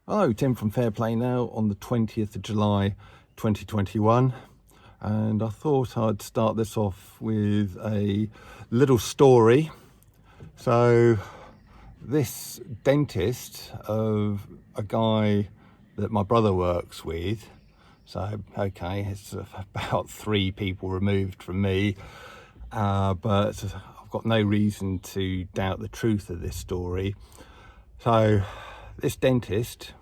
Hello, Tim from Fair Play Now on the 20th of July 2021, and I thought I'd start this off with a little story. So this dentist of a guy that my brother works with, so okay, it's about 3 people removed from me, but I've got no reason to doubt the truth of this story. So this dentist,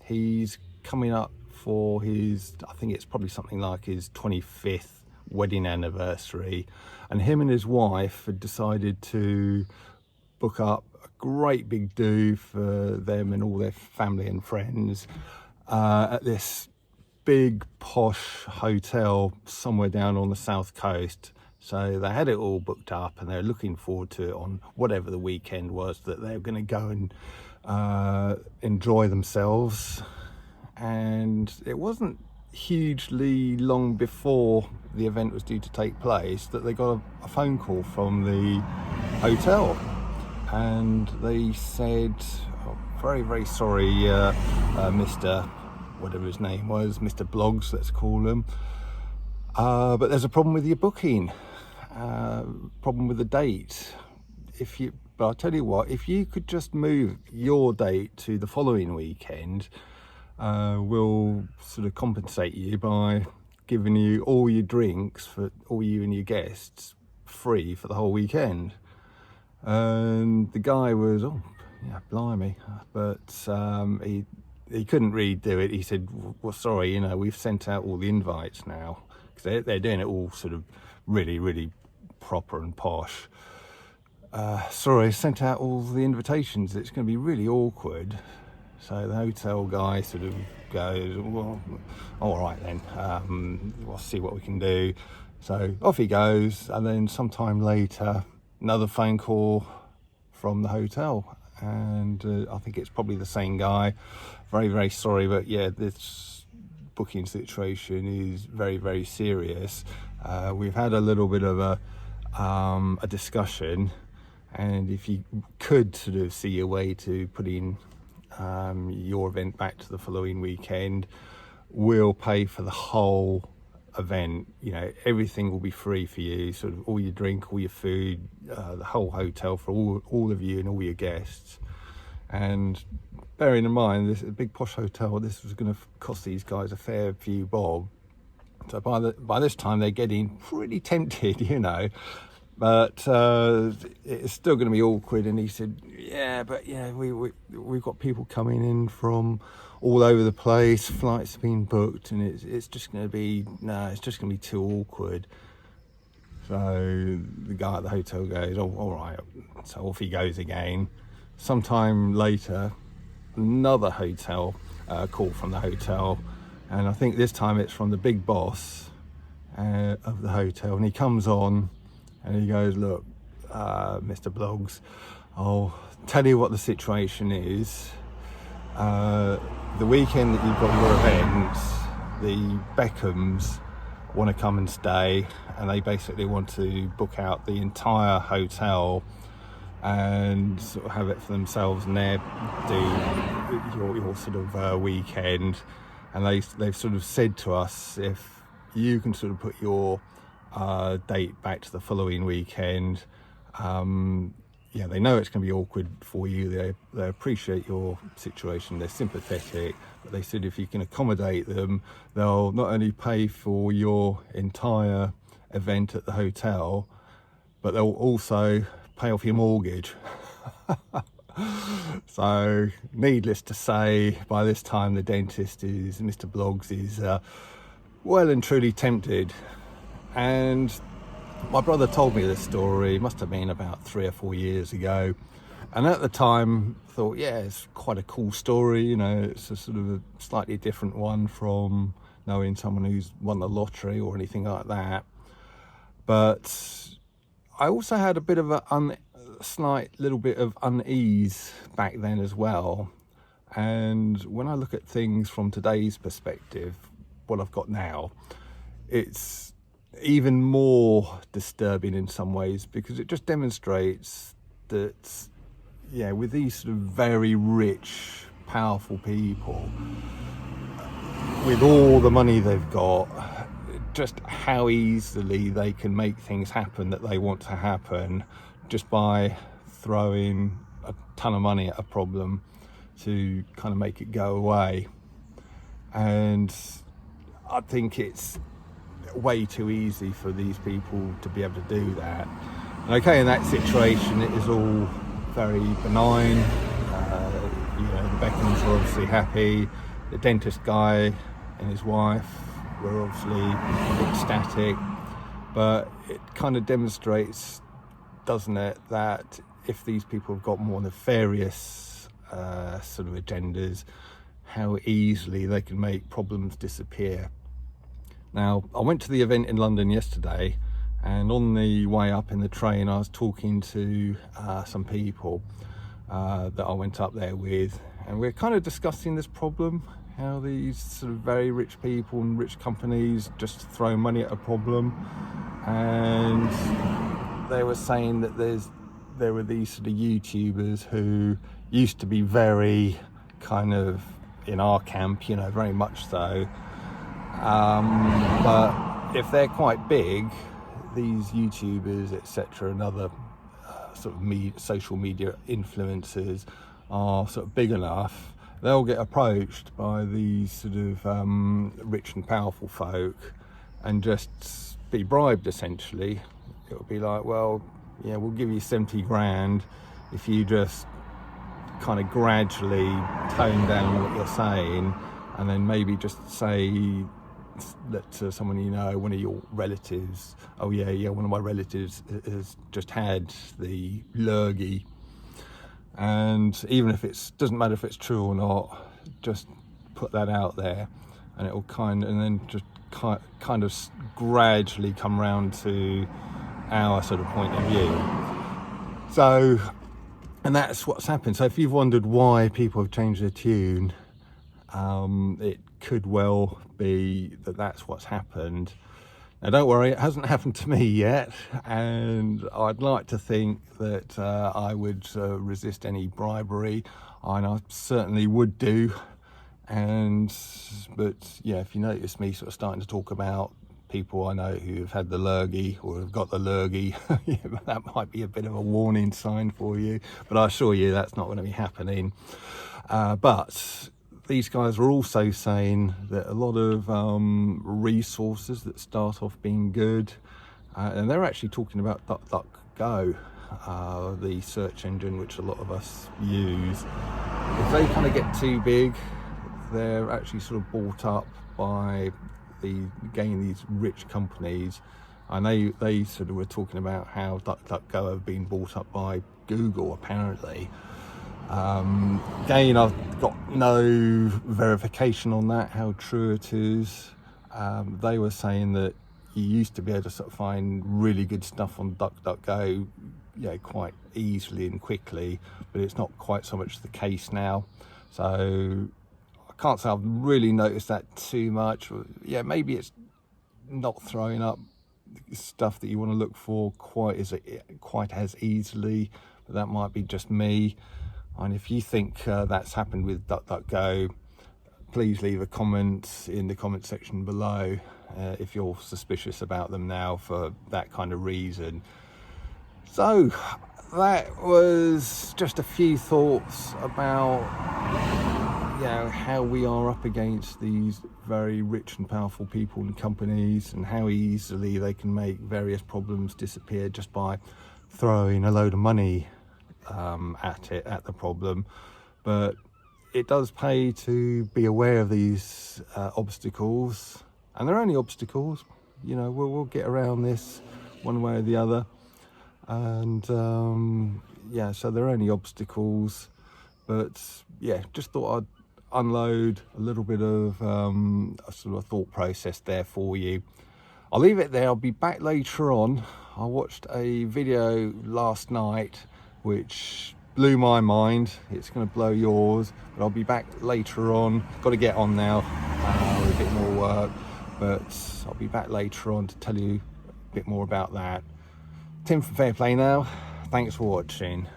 he's coming up for his, I think it's probably something like his 25th wedding anniversary, and him and his wife had decided to book up a great big do for them and all their family and friends at this big posh hotel somewhere down on the south coast. So they had it all booked up and they're looking forward to it on whatever the weekend was that they were going to go and enjoy themselves. And it wasn't hugely long before the event was due to take place that they got a phone call from the hotel, and they said, oh, very sorry, Mr. whatever his name was, Mr. Blogs, let's call him, but there's a problem with your booking, problem with the date. But I'll tell you what, if you could just move your date to the following weekend, we'll sort of compensate you by giving you all your drinks for all you and your guests free for the whole weekend. And the guy was, oh yeah, blimey, but he couldn't really do it. He said, well, sorry, we've sent out all the invites now, because they're doing it all sort of really proper and posh. Sorry, I sent out all the invitations. It's going to be really awkward. So the hotel guy sort of goes, well, all right then, we'll see what we can do. So off he goes, and then sometime later, another phone call from the hotel, and I think it's probably the same guy. Very sorry, but yeah, this booking situation is very serious. We've had a little bit of a discussion, and if you could sort of see a way to put in your event back to the following weekend, we'll pay for the whole event. Everything will be free for you, sort of all your drink, all your food, the whole hotel for all of you and all your guests. And bearing in mind, this is a big posh hotel, this was going to cost these guys a fair few bob. So by this time they're getting pretty tempted, but it's still going to be awkward. And he said, we've got people coming in from all over the place, flights have been booked, and it's just going to be too awkward. So the guy at the hotel goes, oh, all right. So off he goes again. Sometime later, another hotel call from the hotel, and I think this time it's from the big boss of the hotel, and he comes on and he goes, look, Mr. Blogs, I'll tell you what the situation is. The weekend that you've got your event, the Beckhams want to come and stay, and they basically want to book out the entire hotel and sort of have it for themselves, and they do your sort of weekend. And they've sort of said to us, if you can sort of put your date back to the following weekend, they know it's going to be awkward for you. They appreciate your situation, they're sympathetic, but they said if you can accommodate them, they'll not only pay for your entire event at the hotel, but they'll also pay off your mortgage. So needless to say, by this time the dentist Mr. Blogs is well and truly tempted. And my brother told me this story, must have been about 3 or 4 years ago, and at the time thought, yeah, it's quite a cool story. It's a sort of a slightly different one from knowing someone who's won the lottery or anything like that. But I also had a bit of a slight little bit of unease back then as well. And when I look at things from today's perspective, what I've got now, it's even more disturbing in some ways, because it just demonstrates that, with these sort of very rich powerful people, with all the money they've got, just how easily they can make things happen that they want to happen just by throwing a ton of money at a problem to kind of make it go away. And I think it's way too easy for these people to be able to do that. And okay, in that situation it is all very benign. The Beckhams were obviously happy, the dentist guy and his wife were obviously ecstatic, but it kind of demonstrates, doesn't it, that if these people have got more nefarious sort of agendas, how easily they can make problems disappear. Now, I went to the event in London yesterday, and on the way up in the train I was talking to some people that I went up there with, and we're kind of discussing this problem, how these sort of very rich people and rich companies just throw money at a problem. And they were saying that there were these sort of YouTubers who used to be very kind of in our camp, very much so, but if they're quite big, these YouTubers, etc., and other sort of social media influencers are sort of big enough, they'll get approached by these sort of rich and powerful folk and just be bribed, essentially. It'll be like, well, yeah, we'll give you 70 grand if you just kind of gradually tone down what you're saying, and then maybe just say that to someone, one of your relatives, oh yeah, one of my relatives has just had the lurgy, and even if doesn't matter if it's true or not, just put that out there, and it'll and then just kind of gradually come round to our sort of point of view. So, and that's what's happened. So if you've wondered why people have changed their tune, it could well be that that's what's happened. Now don't worry, it hasn't happened to me yet, and I'd like to think that I would resist any bribery, and I certainly would do. But yeah, if you notice me sort of starting to talk about people I know who have had the lurgy or have got the lurgy, that might be a bit of a warning sign for you, but I assure you that's not going to be happening. But these guys are also saying that a lot of resources that start off being good, and they're actually talking about DuckDuckGo, the search engine which a lot of us use. If they kind of get too big, they're actually sort of bought up by these rich companies. And they sort of were talking about how DuckDuckGo have been bought up by Google, apparently. Again, I've got no verification on that, how true it is. They were saying that you used to be able to sort of find really good stuff on DuckDuckGo, quite easily and quickly, but it's not quite so much the case now. So I can't say I've really noticed that too much. Yeah, maybe it's not throwing up stuff that you want to look for quite as easily, but that might be just me. And if you think that's happened with DuckDuckGo, please leave a comment in the comment section below if you're suspicious about them now for that kind of reason. So that was just a few thoughts about how we are up against these very rich and powerful people and companies, and how easily they can make various problems disappear just by throwing a load of money at the problem. But it does pay to be aware of these obstacles, and they're only obstacles. We'll get around this one way or the other, and so they're only obstacles. But yeah, just thought I'd unload a little bit of a sort of thought process there for you. I'll leave it there. I'll be back later on. I watched a video last night which blew my mind. It's going to blow yours, but I'll be back later on. Got to get on now with a bit more work, but I'll be back later on to tell you a bit more about that. Tim from Fair Play now. Thanks for watching.